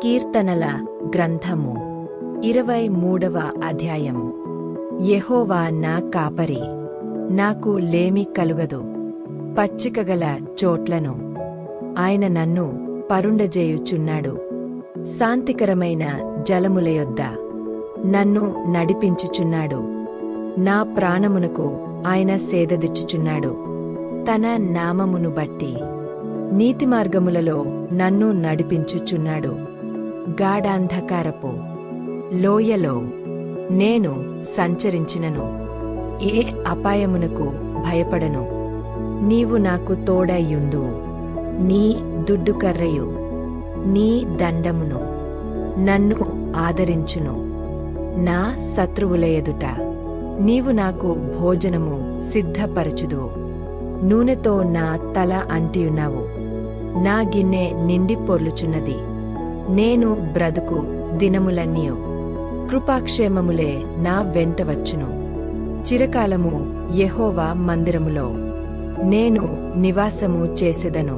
కీర్తనల గ్రంథము 23వ అధ్యాయం. యెహోవా నా కాపరి, నాకు లేమి కలుగదు. పచ్చికగల చోట్లను ఆయన నన్ను పరుండజేయుచున్నాడు. శాంతికరమైన జలముల యొద్ద నన్ను నడిపించుచున్నాడు. నా ప్రాణమునకు ఆయన సేదదీర్చుచున్నాడు. తన నామమును బట్టి నీతిమార్గములలో నన్ను నడిపించుచున్నాడు. గాఢాంధకారపు లోయలో నేను సంచరించినను ఏ అపాయమునకు భయపడను. నీవు నాకు తోడైయుందు. నీ దుడ్డుకర్రయు నీ దండమును నన్ను ఆదరించును. నా శత్రువుల ఎదుట నీవు నాకు భోజనము సిద్ధపరచుదు. నూనెతో నా తల అంటియున్నావు. నా గిన్నె నిండి పొర్లుచున్నది. నేను బ్రతుకు దినములన్నీయు కృపాక్షేమములే నా వెంట వచ్చును. చిరకాలము యెహోవా మందిరములో నేను నివాసము చేసెదను.